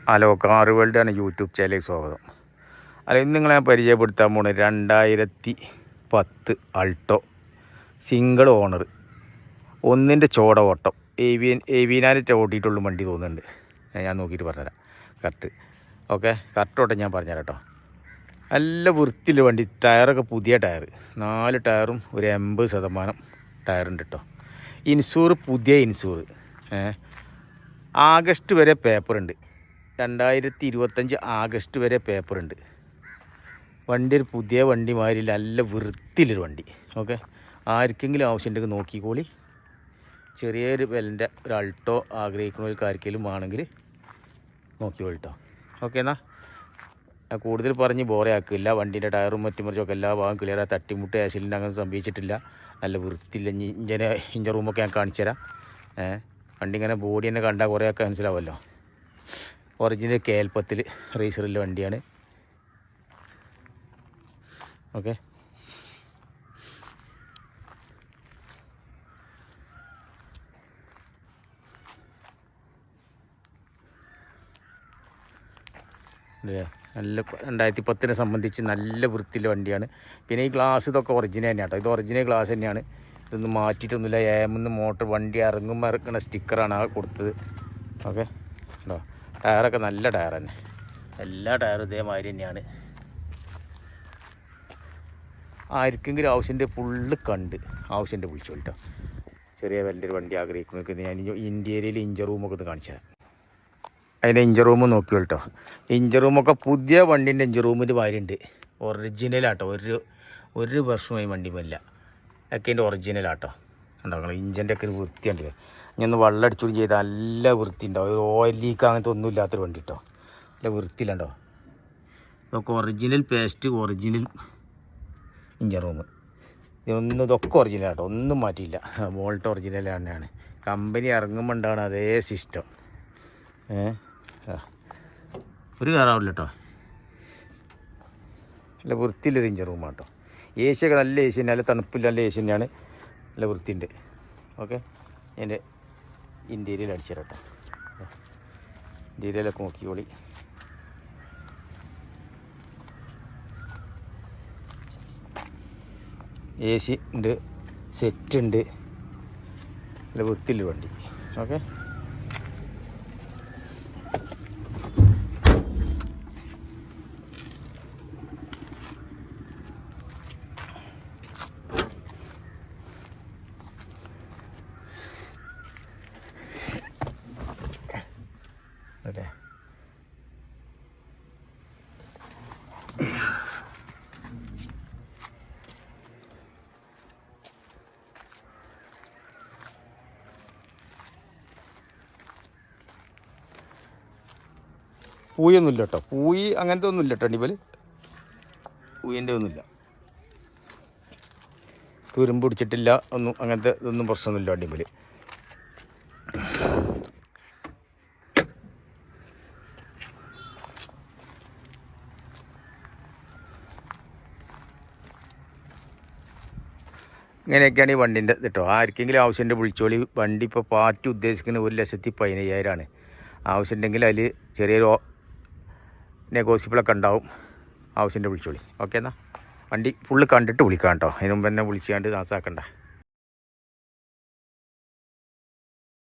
Hello car വേൾഡാണ് YouTube ചാനലിലേക്ക് സ്വാഗതം. ഇന്ന് നിങ്ങളെ ഞാൻ പരിചയപ്പെടുത്താൻ പോകുന്നത് 2010 അൾട്ടോ സിംഗിൾ ഓണർ ഒന്നിൻ്റെ ചോട ഓട്ടം ഏവിനായിട്ട് ഓട്ടിയിട്ടുള്ളൂ വണ്ടി തോന്നുന്നുണ്ട്. ഞാൻ നോക്കിയിട്ട് പറഞ്ഞുതരാം കറക്റ്റ്. ഓക്കെ, കറക്റ്റ് ഓട്ടം ഞാൻ പറഞ്ഞുതരാം കേട്ടോ. നല്ല വൃത്തിയുള്ള വണ്ടി, ടയറൊക്കെ പുതിയ ടയർ, 4 ടയറും ഒരു 80% ടയറുണ്ട് കേട്ടോ. ഇൻഷൂർ പുതിയ ഇൻഷൂർ, ആഗസ്റ്റ് വരെ പേപ്പറുണ്ട്. 2025 ആഗസ്റ്റ് വരെ പേപ്പറുണ്ട്. വണ്ടി ഒരു പുതിയ വണ്ടി മാതിരി നല്ല വൃത്തിയിലൊരു വണ്ടി. ഓക്കെ, ആർക്കെങ്കിലും ആവശ്യമുണ്ടെങ്കിൽ നോക്കിക്കോളി. ചെറിയൊരു വിലൻ്റെ ഒരു അൾട്ടോ ആഗ്രഹിക്കുന്നവർക്ക് ആർക്കെങ്കിലും ആണെങ്കിൽ നോക്കിക്കോളി കേട്ടോ. ഓക്കെ, എന്നാൽ കൂടുതൽ പറഞ്ഞ് ബോറെ ആക്കില്ല. വണ്ടീൻ്റെ ടയറും മറ്റും മറിച്ചൊക്കെ എല്ലാ ഭാഗം ക്ലിയറായി, തട്ടിമുട്ട് ആക്സിഡൻ്റ് അങ്ങനെ സംഭവിച്ചിട്ടില്ല. നല്ല വൃത്തിയില്ല. ഇഞ്ചൻ റൂമൊക്കെ ഞാൻ കാണിച്ചു തരാം. വണ്ടി ഇങ്ങനെ ബോഡി തന്നെ കണ്ടാൽ കുറേയൊക്കെ മനസ്സിലാവുമല്ലോ. ഒറിജിനൽ KL10 റേസറിലെ വണ്ടിയാണ്. ഓക്കെ, നല്ല 2010 സംബന്ധിച്ച് നല്ല വൃത്തിയിലെ വണ്ടിയാണ്. പിന്നെ ഈ ഗ്ലാസ് ഇതൊക്കെ ഒറിജിനൽ തന്നെയാണ് കേട്ടോ. ഇത് ഒറിജിനൽ ഗ്ലാസ് തന്നെയാണ്. ഇതൊന്നും മാറ്റിയിട്ടൊന്നുമില്ല. AM മോട്ടർ വണ്ടി ഇറങ്ങുമ്പോൾ ഇറക്കുന്ന സ്റ്റിക്കറാണ് ആ കൊടുത്തത്. ഓക്കെ കേട്ടോ. ടയറൊക്കെ നല്ല ടയർ തന്നെ, എല്ലാ ടയറും ഇതേമാതിരി തന്നെയാണ്. ആർക്കെങ്കിലും ആവശ്യൻ്റെ ഫുള്ള് കണ്ട് ആവശ്യൻ്റെ വിളിച്ചോളൂ കേട്ടോ. ചെറിയ വലിയൊരു വണ്ടി ആഗ്രഹിക്കുന്നവർക്ക് ഞാൻ ഇന്ത്യയിൽ ഇഞ്ചർ റൂമൊക്കെ ഒന്ന് കാണിച്ചു തരാം. അതിൻ്റെ ഇഞ്ചർ റൂം നോക്കിയോ കേട്ടോ. ഇഞ്ചർ റൂമൊക്കെ പുതിയ വണ്ടീൻ്റെ ഇഞ്ചർ റൂമിൻ്റെ മാതിരിയുണ്ട്. ഒറിജിനലാട്ടോ. ഒരു വർഷമായി വണ്ടിയുമില്ല. ഒക്കെ എൻ്റെ ഒറിജിനലാട്ടോ. ഉണ്ടാക്കണം. ഇഞ്ചിൻ്റെ ഒക്കെ ഒരു വൃത്തിയുണ്ട്. ഞാൻ ഒന്ന് വെള്ളം അടിച്ചുകൂടി ചെയ്താൽ നല്ല വൃത്തി ഉണ്ടാവും. ഒരു ഓയിൽ ലീക്ക് അങ്ങനത്തെ ഒന്നും ഇല്ലാത്തൊരു വണ്ടി കേട്ടോ. നല്ല വൃത്തിയിലുണ്ടോ. ഇതൊക്കെ ഒറിജിനൽ പേസ്റ്റ്, ഒറിജിനൽ ഇഞ്ചർ റൂം. ഇതൊക്കെ ഒറിജിനൽ കേട്ടോ. ഒന്നും മാറ്റിയില്ല. വോൾട്ട് ഒറിജിനൽ തന്നെയാണ്. കമ്പനി ഇറങ്ങുമ്പോൾ ഉണ്ടാണ് അതേ സിസ്റ്റം. ഒരു കാറാവില്ല കേട്ടോ. നല്ല വൃത്തിയിലൊരു ഇഞ്ചർ റൂം കേട്ടോ. AC ഒക്കെ നല്ല AC തന്നെ, നല്ല തണുപ്പില്ല, നല്ല AC തന്നെയാണ്. നല്ല വൃത്തിയുണ്ട്. ഓക്കെ, എൻ്റെ ഇൻറ്റീരിയൽ അടിച്ചു തരാം കേട്ടോ. ഇൻറ്റീരിയലൊക്കെ നോക്കിക്കോളി. AC ഉണ്ട്, സെറ്റ് ഉണ്ട്. നല്ല വൃത്തിയില്ല വണ്ടി. ഓക്കെ, അതെ. പൂയൊന്നുമില്ല കേട്ടോ. പൂയി അങ്ങനത്തെ ഒന്നുമില്ല കേട്ടോ. അടിപൊളി പൂയിൻ്റെ ഒന്നുമില്ല. തുരുമ്പ് പിടിച്ചിട്ടില്ല, ഒന്നും അങ്ങനത്തെ ഇതൊന്നും പ്രശ്നമൊന്നുമില്ല. അടിപൊളി. ഇങ്ങനെയൊക്കെയാണ് ഈ വണ്ടീൻ്റെ കേട്ടോ. ആർക്കെങ്കിലും ആവശ്യമുണ്ട് വിളിച്ചോളി. വണ്ടി ഇപ്പോൾ പാർട്ടി ഉദ്ദേശിക്കുന്നത് 1,15,000 ആവശ്യമുണ്ടെങ്കിൽ അതിൽ ചെറിയൊരു നെഗോസിബിളൊക്കെ ഉണ്ടാവും. ആവശ്യമുണ്ട് വിളിച്ചോളി. ഓക്കെ, എന്നാൽ വണ്ടി ഫുള്ള് കണ്ടിട്ട് വിളിക്കാം കേട്ടോ. അതിന് മുമ്പ് തന്നെ വിളിച്ചാണ്ട് നാസാക്കണ്ട.